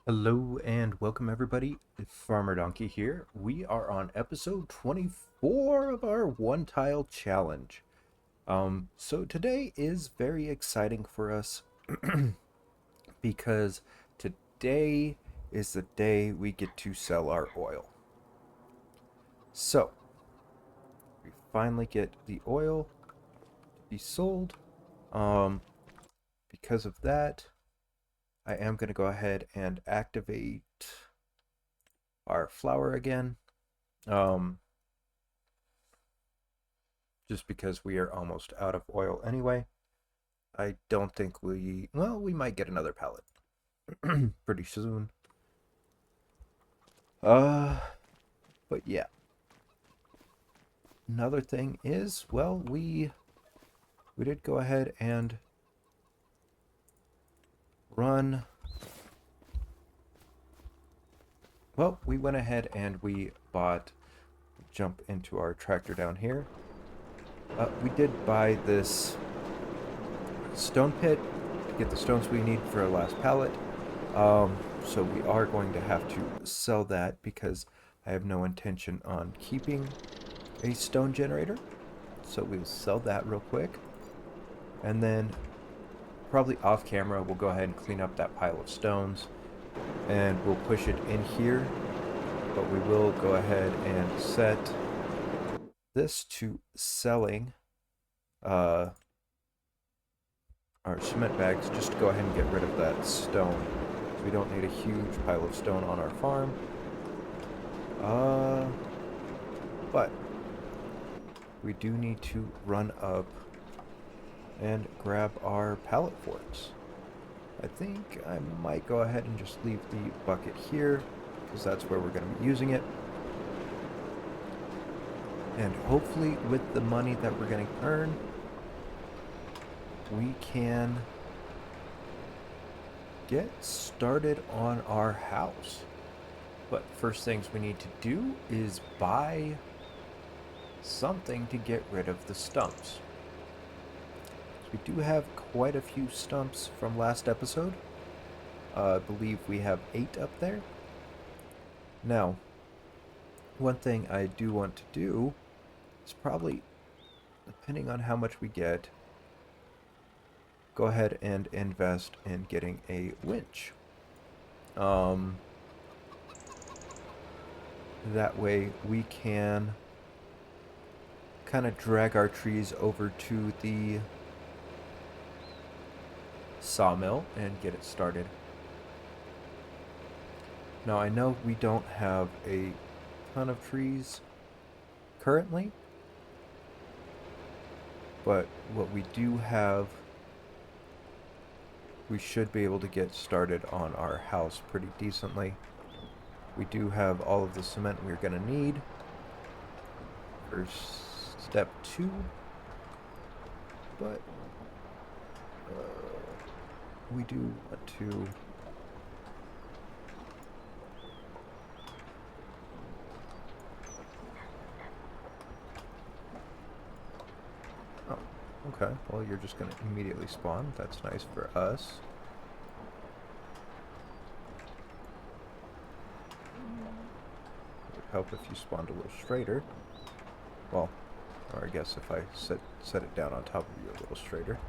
Hello and welcome everybody. Farmer Donkey here. We are on episode 24 of our one tile challenge. So today is very exciting for us because today is the day we get to sell our oil. So we finally get the oil to be sold. Um, because of that, I am going to go ahead and activate our flour again. Um, just because we are almost out of oil anyway. I don't think we might get another pallet pretty soon. Uh, but yeah. Another thing is, well, we did go ahead and run. Well, we went ahead and we bought, jump into our tractor down here. We did buy this stone pit to get the stones we need for our last pallet. So we are going to have to sell that because I have no intention on keeping a stone generator. So we'll sell that real quick. And then probably off camera, we'll go ahead and clean up that pile of stones and we'll push it in here. But we will go ahead and set this to selling our cement bags just to go ahead and get rid of that stone. We don't need a huge pile of stone on our farm. But we do need to run up and grab our pallet forks. I think I might go ahead and just leave the bucket here because that's where we're going to be using it. And hopefully with the money that we're going to earn, we can get started on our house. But first things we need to do is buy something to get rid of the stumps. We do have quite a few stumps from last episode. I believe we have 8 up there. Now, one thing I do want to do is probably, depending on how much we get, go ahead and invest in getting a winch. That way we can kind of drag our trees over to the sawmill and get it started. Now I know we don't have a ton of trees currently, but what we do have, we should be able to get started on our house pretty decently. We do have all of the cement we're going to need for step 2, but we do want to okay, well, you're just going to immediately spawn. That's nice for us. It would help if you spawned a little straighter. Well, or I guess if I set it down on top of you a little straighter.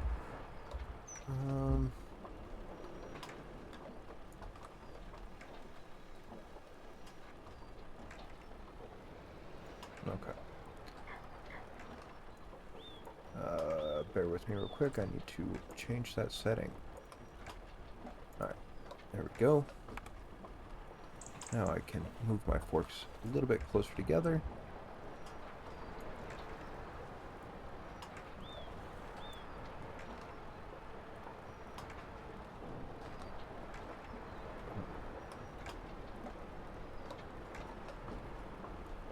Okay. Bear with me real quick. I need to change that setting. Alright, there we go. Now I can move my forks a little bit closer together.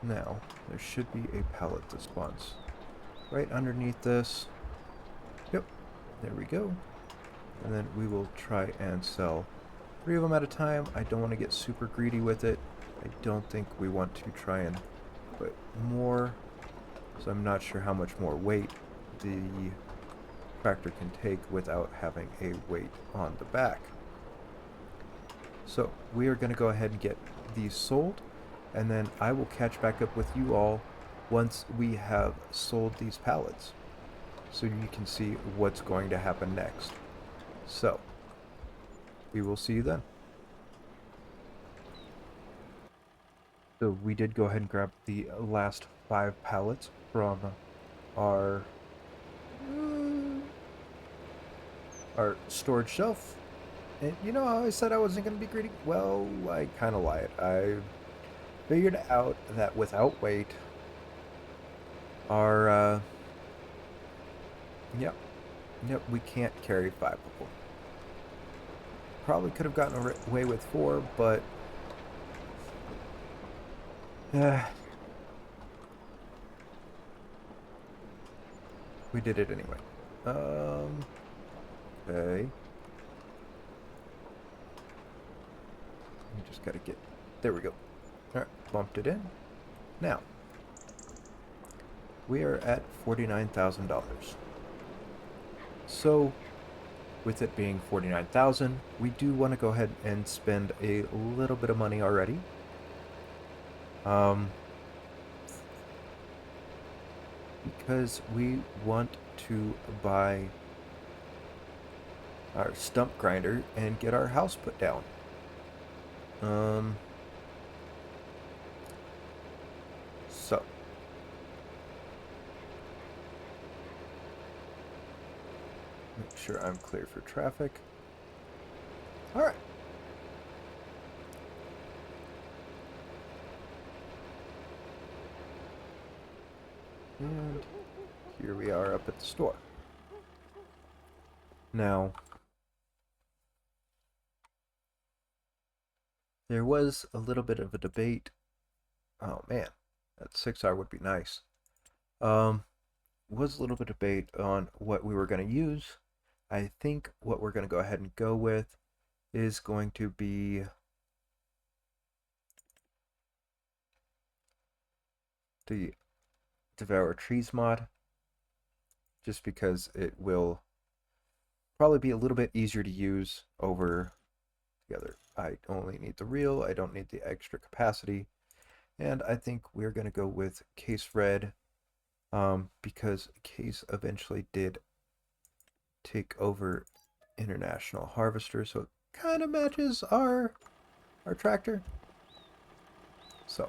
Now, there should be a pallet that spawns right underneath this. Yep, there we go. And then we will try and sell 3 of them at a time. I don't want to get super greedy with it. I don't think we want to try and put more, so I'm not sure how much more weight the tractor can take without having a weight on the back. So we are going to go ahead and get these sold, and then I will catch back up with you all once we have sold these pallets, so you can see what's going to happen next. So we will see you then. So we did go ahead and grab the last 5 pallets from our our storage shelf. And you know how I said I wasn't going to be greedy? Well, I kind of lied. I figured out that without weight, our, yep, we can't carry 5 of them. Probably could have gotten away with 4, but, we did it anyway. Okay. We just gotta get, there we go. Alright, bumped it in. Now, we are at $49,000. So, with it being $49,000, we do want to go ahead and spend a little bit of money already. Because we want to buy our stump grinder and get our house put down. So make sure I'm clear for traffic. All right. And here we are up at the store. Now, there was a little bit of a debate. Oh man, that 6R would be nice. Was a little bit of debate on what we were going to use. I think what we're going to go ahead and go with is going to be the Devour Trees mod, just because it will probably be a little bit easier to use over the other. I only need the reel, I don't need the extra capacity, and I think we're going to go with Case Red, because Case eventually did take over International Harvester, so it kind of matches our tractor. So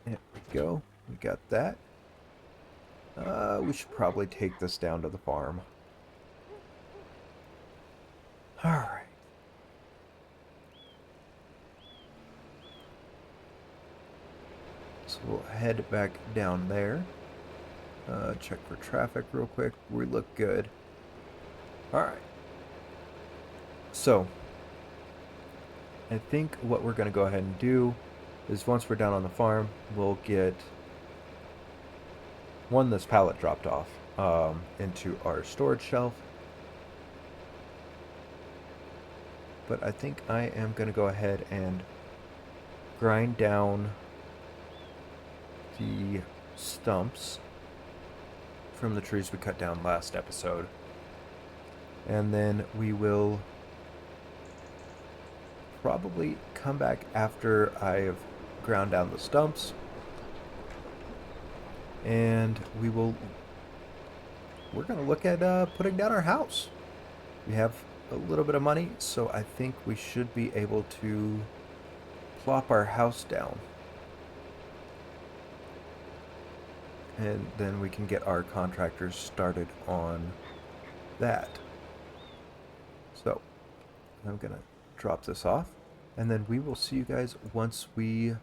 there we go. We got that. We should probably take this down to the farm. Alright. So we'll head back down there. Check for traffic real quick. We look good. Alright. So, I think what we're going to go ahead and do is once we're down on the farm, we'll get this pallet dropped off into our storage shelf. But I think I am going to go ahead and grind down the stumps from the trees we cut down last episode. And then we will probably come back after I've ground down the stumps, and we're going to look at putting down our house. We have a little bit of money, so I think we should be able to plop our house down. And then we can get our contractors started on that. So, I'm going to drop this off, and then we will see you guys once we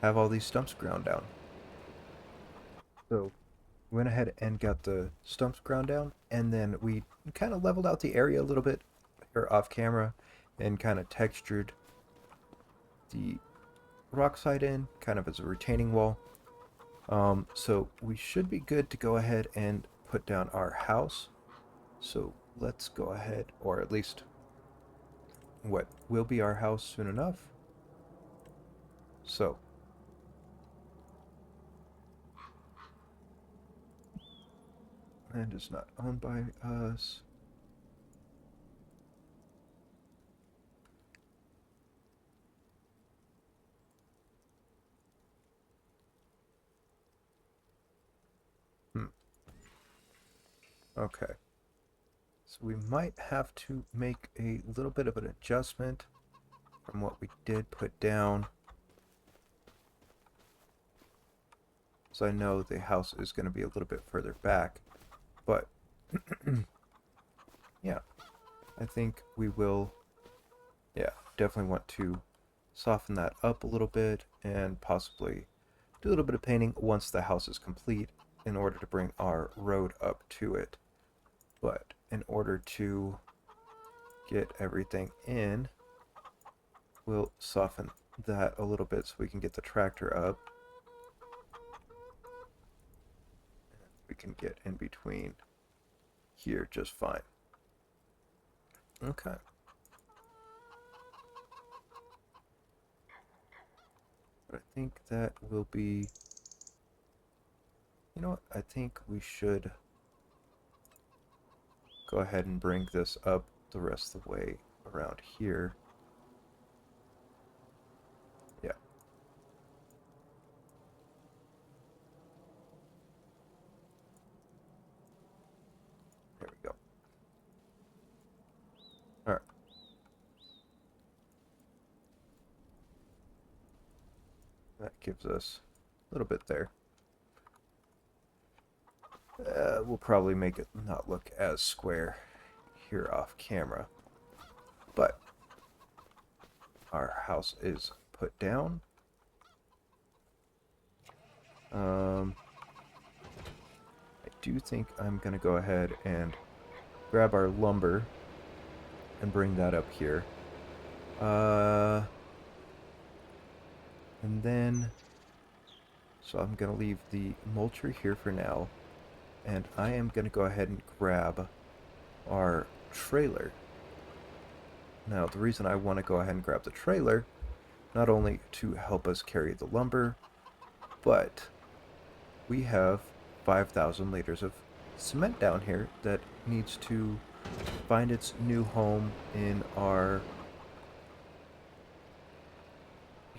have all these stumps ground down. So, we went ahead and got the stumps ground down, and then we kind of leveled out the area a little bit here off camera and kind of textured the rock side in kind of as a retaining wall. So we should be good to go ahead and put down our house. So let's go ahead, or at least what will be our house soon enough. So Land is not owned by us. Okay. So we might have to make a little bit of an adjustment from what we did put down. So I know the house is going to be a little bit further back. But, yeah, I think we will, yeah, definitely want to soften that up a little bit and possibly do a little bit of painting once the house is complete in order to bring our road up to it. But in order to get everything in, we'll soften that a little bit so we can get the tractor up. We can get in between here just fine. Okay. But I think that will be... You know what? I think we should go ahead and bring this up the rest of the way around here. Yeah. There we go. All right. That gives us a little bit there. We'll probably make it not look as square here off camera. But our house is put down. I do think I'm going to go ahead and grab our lumber and bring that up here. And then, so I'm going to leave the mulcher here for now. And I am going to go ahead and grab our trailer. Now, the reason I want to go ahead and grab the trailer, not only to help us carry the lumber, but we have 5,000 liters of cement down here that needs to find its new home in our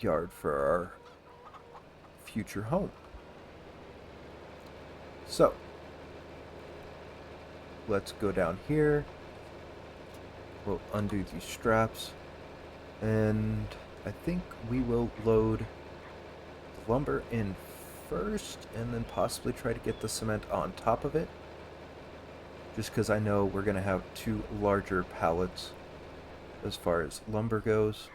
yard for our future home. So, let's go down here. We'll undo these straps, and I think we will load the lumber in first, and then possibly try to get the cement on top of it, just because I know we're going to have two larger pallets as far as lumber goes.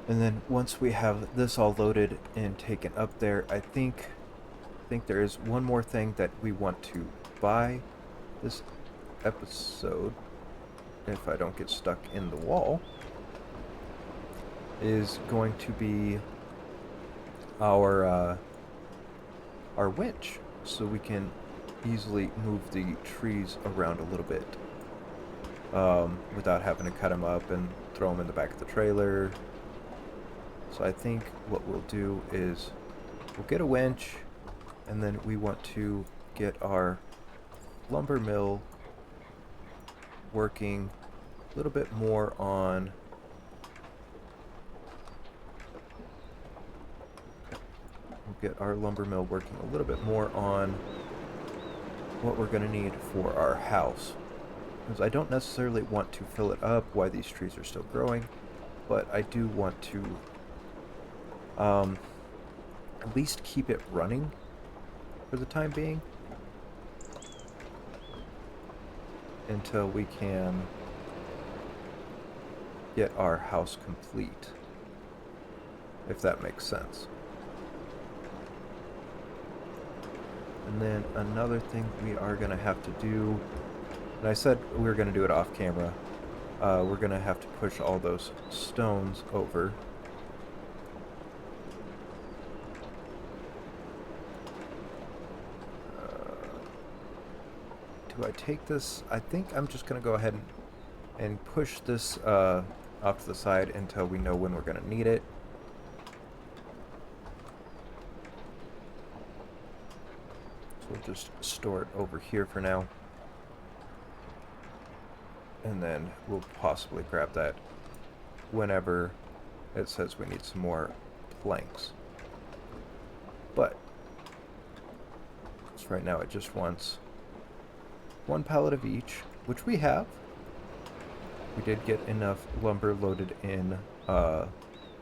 And then once we have this all loaded and taken up there, I think there is one more thing that we want to buy this episode, if I don't get stuck in the wall, is going to be our winch, so we can easily move the trees around a little bit without having to cut them up and throw them in the back of the trailer. So I think what we'll do is we'll get a winch, and then we want to get our lumber mill working a little bit more on what we're going to need for our house, because I don't necessarily want to fill it up while these trees are still growing, but I do want to at least keep it running for the time being until we can get our house complete, if that makes sense. And then another thing we are going to have to do, and I said we were going to do it off camera, we're going to have to push all those stones over. Do I take this? I think I'm just going to go ahead and and push this off to the side until we know when we're going to need it. So we'll just store it over here for now. And then we'll possibly grab that whenever it says we need some more planks. But right now it just wants one pallet of each, which we have. We did get enough lumber loaded in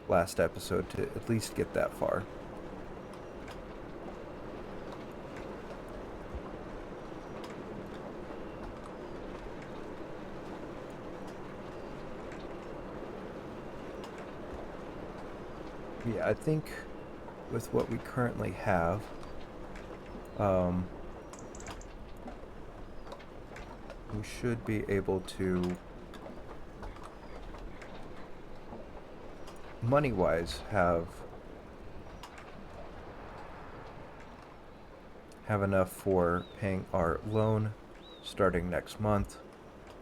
last episode to at least get that far. Yeah, I think with what we currently have, we should be able to, money-wise, have enough for paying our loan starting next month,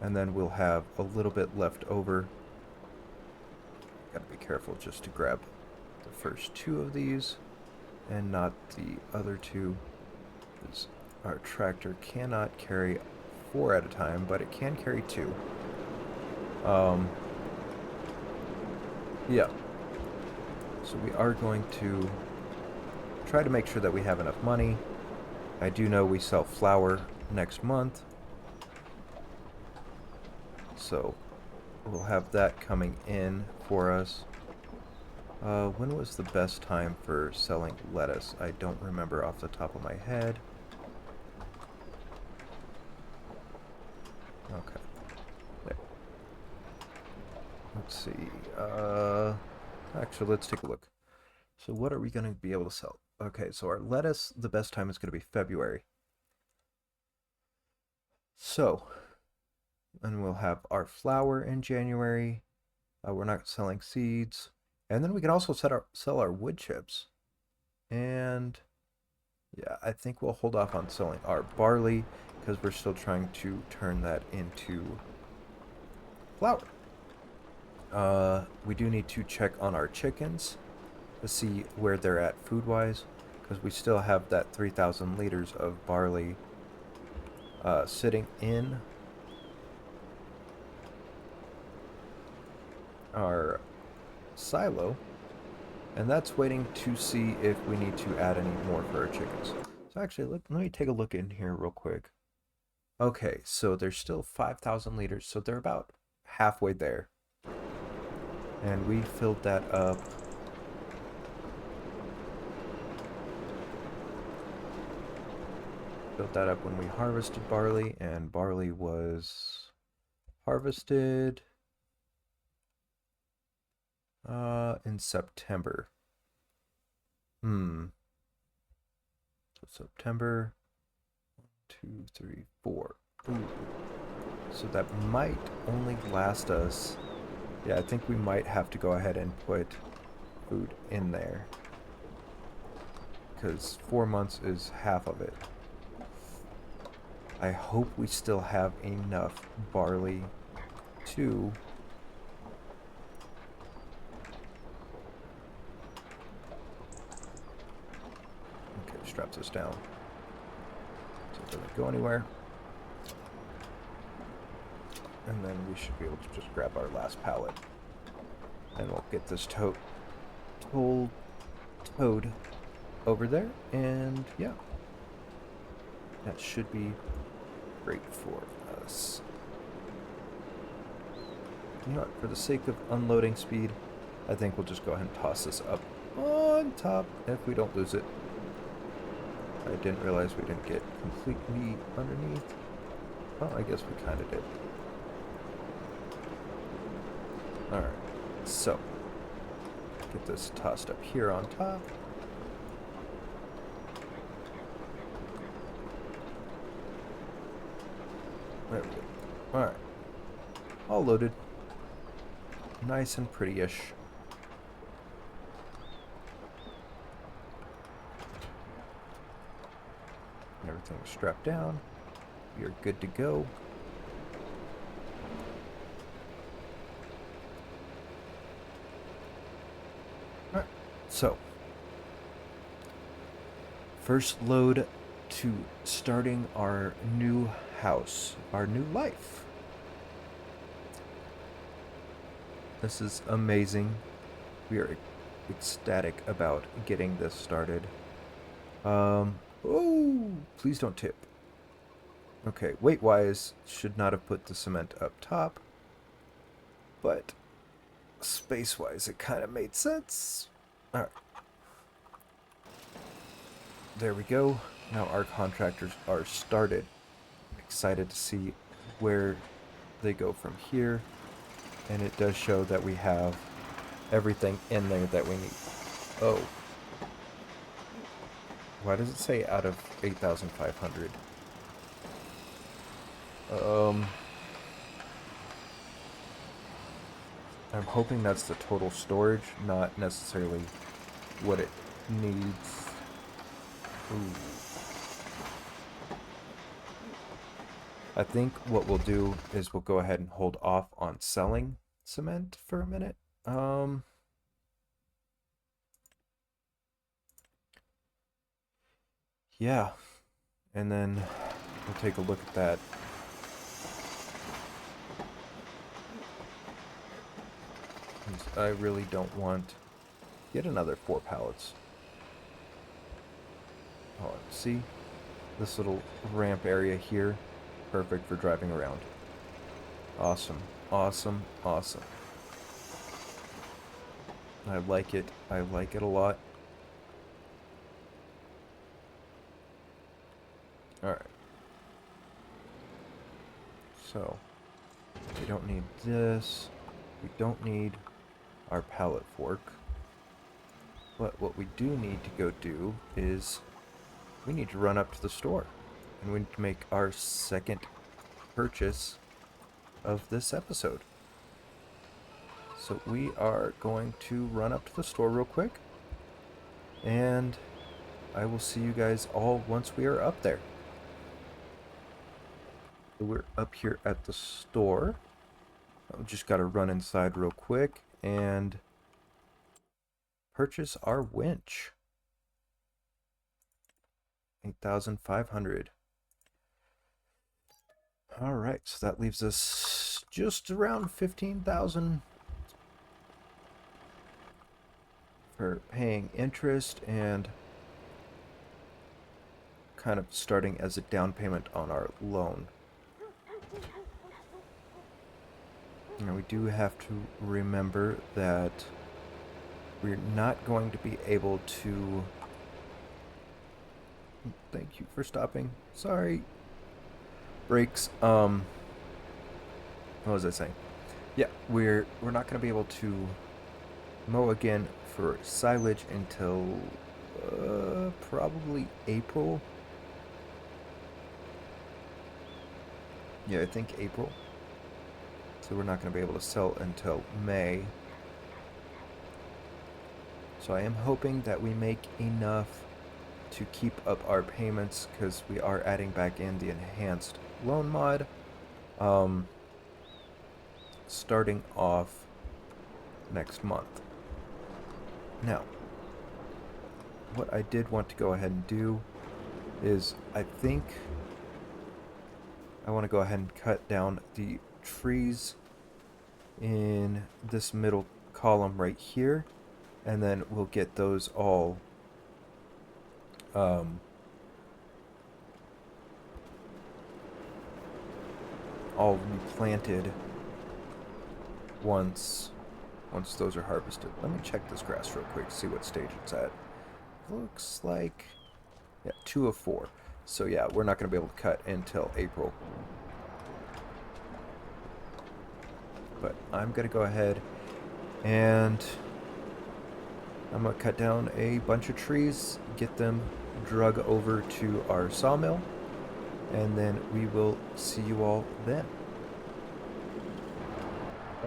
and then we'll have a little bit left over. Gotta be careful just to grab the first two of these and not the other two, because our tractor cannot carry 4 at a time, but it can carry 2. Yeah. So we are going to try to make sure that we have enough money. I do know we sell flour next month, so we'll have that coming in for us. When was the best time for selling lettuce? I don't remember off the top of my head. Okay. There. Let's see. Actually, let's take a look. So what are we going to be able to sell? Okay, so our lettuce, the best time is going to be February. So, and we'll have our flour in January. We're not selling seeds. And then we can also sell our wood chips. And yeah, I think we'll hold off on selling our barley because we're still trying to turn that into flour. We do need to check on our chickens to see where they're at food-wise, because we still have that 3,000 liters of barley sitting in our silo, and that's waiting to see if we need to add any more for our chickens. So actually, let me take a look in here real quick. Okay, so there's still 5,000 liters, so they're about halfway there. And we filled that up. Filled that up when we harvested barley, and barley was harvested in September. So September 1, 2, 3, 4. Ooh. So that might only last us. Yeah, I think we might have to go ahead and put food in there, because 4 months is half of it. I hope we still have enough barley to strap this down so it doesn't go anywhere. And then we should be able to just grab our last pallet. And we'll get this towed over there. And yeah, that should be great for us. You know what, for the sake of unloading speed, I think we'll just go ahead and toss this up on top if we don't lose it. I didn't realize we didn't get completely underneath. Well, I guess we kind of did. Alright, so get this tossed up here on top. There we go. Alright. All loaded. Nice and pretty-ish. Everything's strapped down. We are good to go. So, first load to starting our new house, our new life. This is amazing. We are ecstatic about getting this started. Oh, please don't tip. Okay, weight-wise, should not have put the cement up top, but space-wise, it kind of made sense. All right. There we go. Now our contractors are started. Excited to see where they go from here. And it does show that we have everything in there that we need. Oh. Why does it say out of 8,500? I'm hoping that's the total storage, not necessarily what it needs. Ooh. I think what we'll do is we'll go ahead and hold off on selling cement for a minute. Yeah, and then we'll take a look at that. I really don't want yet another 4 pallets. Oh, see this little ramp area here? Perfect for driving around. Awesome, awesome, awesome. I like it. I like it a lot. Alright. So, we don't need this. We don't need our pallet fork. But what we do need to go do is we need to run up to the store. And we need to make our second purchase of this episode. So we are going to run up to the store real quick. And I will see you guys all once we are up there. We're up here at the store. I've just got to run inside real quick and purchase our winch. 8,500. All right, so that leaves us just around 15,000 for paying interest and kind of starting as a down payment on our loan. Now we do have to remember that we're not going to be able to... Thank you for stopping. Sorry. Brakes. What was I saying? Yeah, we're not going to be able to mow again for silage until probably April. Yeah, I think April. So we're not going to be able to sell until May. So I am hoping that we make enough to keep up our payments because we are adding back in the enhanced loan mod. Starting off next month. Now, what I did want to go ahead and do is I think I want to go ahead and cut down the trees in this middle column right here, and then we'll get those all replanted once those are harvested. Let me check this grass real quick, see what stage it's at. Looks like, yeah, 2 of 4. So yeah, we're not going to be able to cut until April. But I'm going to go ahead and I'm going to cut down a bunch of trees, get them drug over to our sawmill, and then we will see you all then.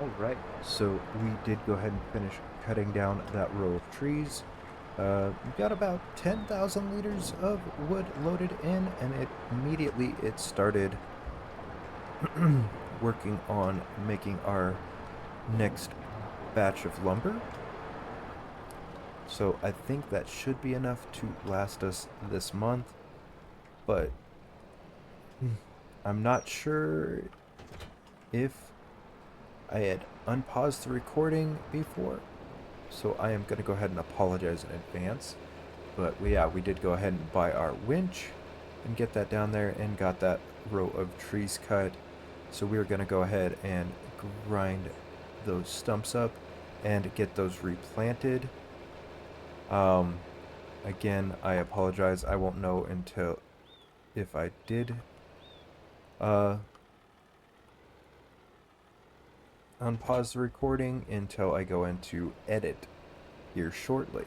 Alright, so we did go ahead and finish cutting down that row of trees. We got about 10,000 liters of wood loaded in, and immediately it started working on making our next batch of lumber. So I think that should be enough to last us this month, but I'm not sure if I had unpaused the recording before, so I am going to go ahead and apologize in advance. But we did go ahead and buy our winch and get that down there and got that row of trees cut. So we're going to go ahead and grind those stumps up and get those replanted. Again, I apologize. I won't know until if I did unpause the recording until I go into edit here shortly.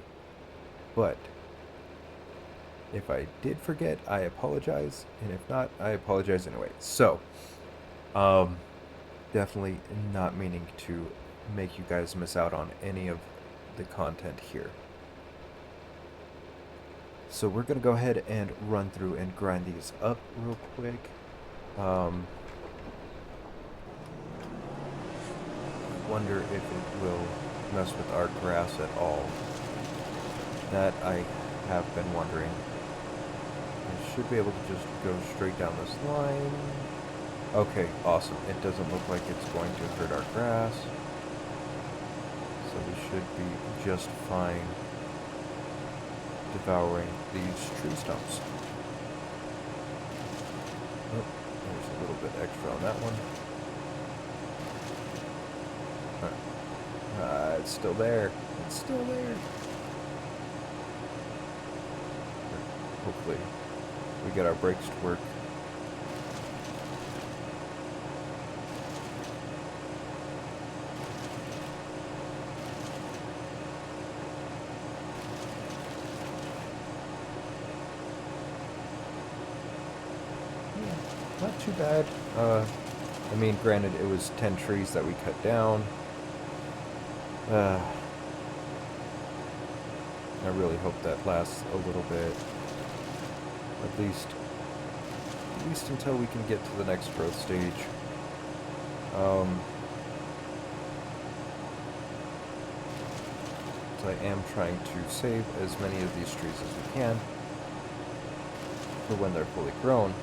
But if I did forget, I apologize, and if not, I apologize anyway. So, definitely not meaning to make you guys miss out on any of the content here. So we're going to go ahead and run through and grind these up real quick. I wonder if it will mess with our grass at all. That I have been wondering. I should be able to just go straight down this line. Okay, awesome. It doesn't look like it's going to hurt our grass. So we should be just fine devouring these tree stumps. Oh, there's a little bit extra on that one. It's still there. It's still there. Hopefully we get our brakes to work. Not too bad. I mean, granted, it was 10 trees that we cut down. I really hope that lasts a little bit. At least until we can get to the next growth stage. So I am trying to save as many of these trees as we can for when they're fully grown.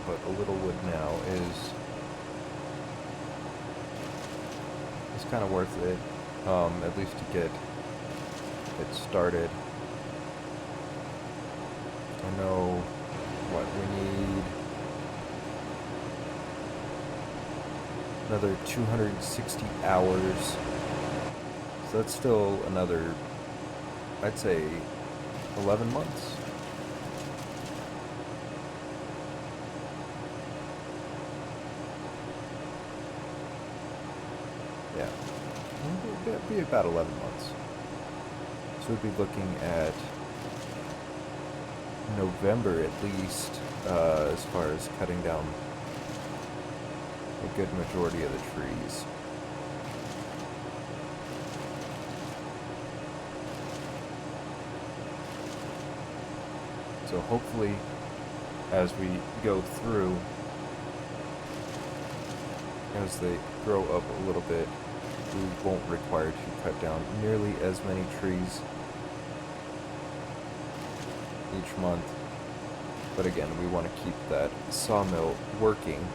But a little wood now is kind of worth it, at least to get it started. I know what we need. Another 260 hours. So that's still another, I'd say, 11 months. Yeah, it'd be about 11 months. So we'd be looking at November at least, as far as cutting down a good majority of the trees. So hopefully, as we go through, as they grow up a little bit, we won't require to cut down nearly as many trees each month. But again, we want to keep that sawmill working.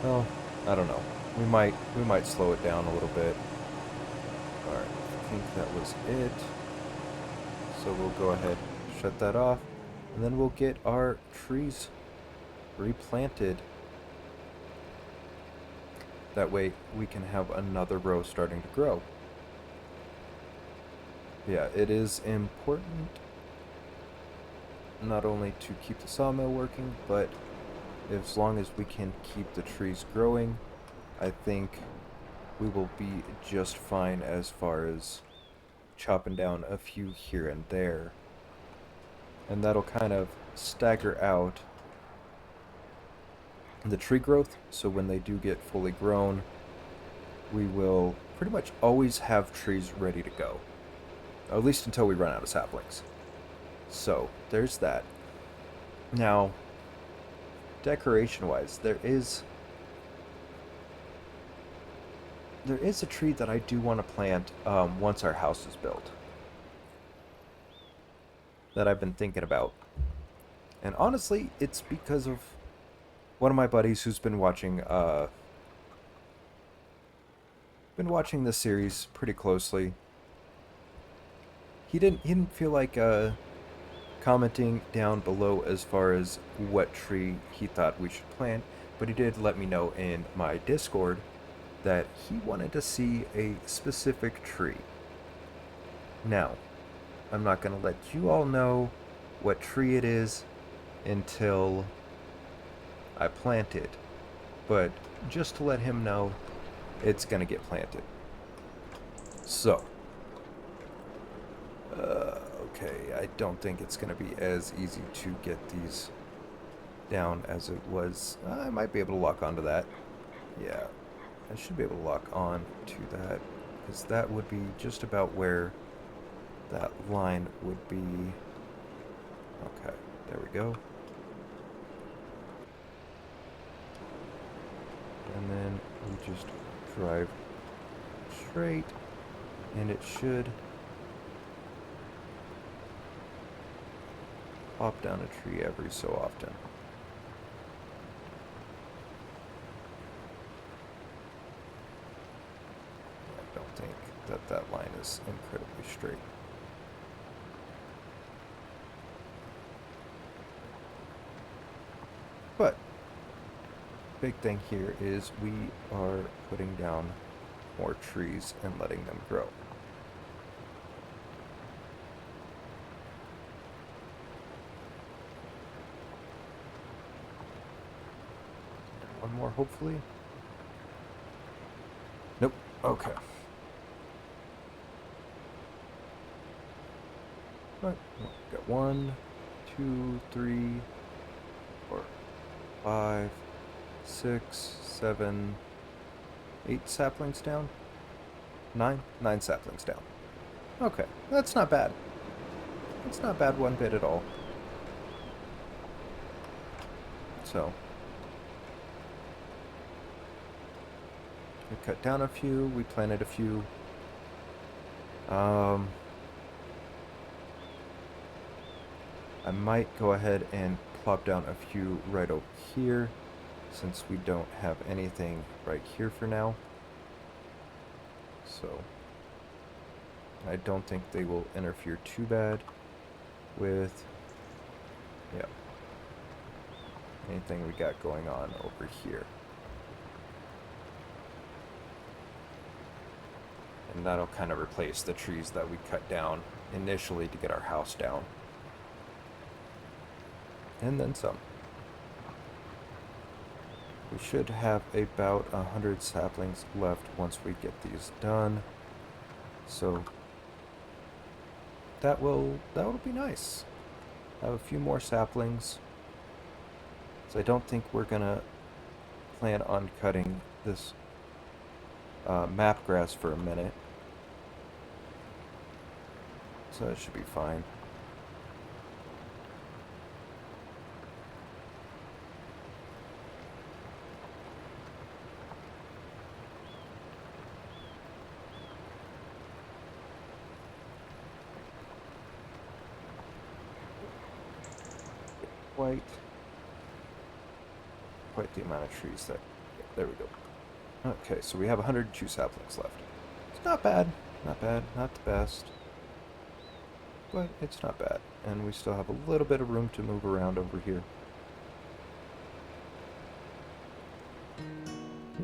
Well, I don't know. We might slow it down a little bit. Alright, I think that was it. So we'll go ahead, shut that off, and then we'll get our trees replanted. That way we can have another row starting to grow. Yeah, it is important not only to keep the sawmill working, but as long as we can keep the trees growing, I think we will be just fine as far as chopping down a few here and there. And that'll kind of stagger out the tree growth, so when they do get fully grown, we will pretty much always have trees ready to go. At least until we run out of saplings. So, there's that. Now, decoration-wise, there is a tree that I do want to plant once our house is built. That I've been thinking about. And honestly, it's because of one of my buddies who's been watching this series pretty closely. He didn't feel like commenting down below as far as what tree he thought we should plant, but he did let me know in my Discord that he wanted to see a specific tree. Now, I'm not going to let you all know what tree it is until I plant it, but just to let him know, it's going to get planted. So, okay, I don't think it's going to be as easy to get these down as it was. I might be able to lock onto that. Yeah, I should be able to lock on to that, because that would be just about where that line would be. Okay, there we go. And then we just drive straight, and it should pop down a tree every so often. I don't think that line is incredibly straight. But big thing here is we are putting down more trees and letting them grow. One more, hopefully. Nope. Okay. Right. Got 1, 2, 3, 4, 5, 6, 7, 8 saplings down. 9 saplings down. Okay, that's not bad. That's not bad one bit at all. So, we cut down a few, we planted a few. I might go ahead and plop down a few right over here, since we don't have anything right here for now. So, I don't think they will interfere too bad with, anything we got going on over here. And that'll kind of replace the trees that we cut down initially to get our house down. And then some. We should have about 100 saplings left once we get these done. So that will be nice. Have a few more saplings. So I don't think we're gonna plan on cutting this map grass for a minute. So that should be fine. Quite the amount of trees that, there we go. Okay, so we have 102 saplings left. It's not bad, not the best, but it's not bad. And we still have a little bit of room to move around over here.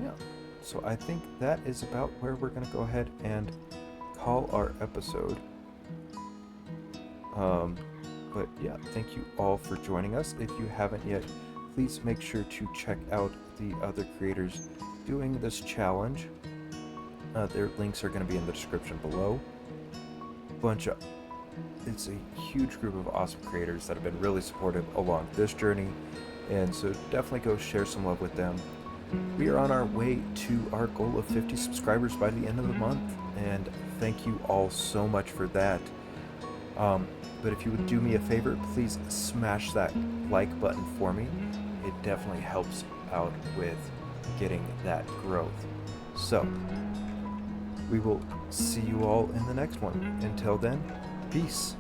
Yeah, so I think that is about where we're going to go ahead and call our episode. But yeah, thank you all for joining us. If you haven't yet, please make sure to check out the other creators doing this challenge. Their links are going to be in the description below. It's a huge group of awesome creators that have been really supportive along this journey, and so definitely go share some love with them. We are on our way to our goal of 50 subscribers by the end of the month, and thank you all so much for that. But if you would do me a favor, please smash that like button for me. It definitely helps out with getting that growth. So, we will see you all in the next one. Until then, peace.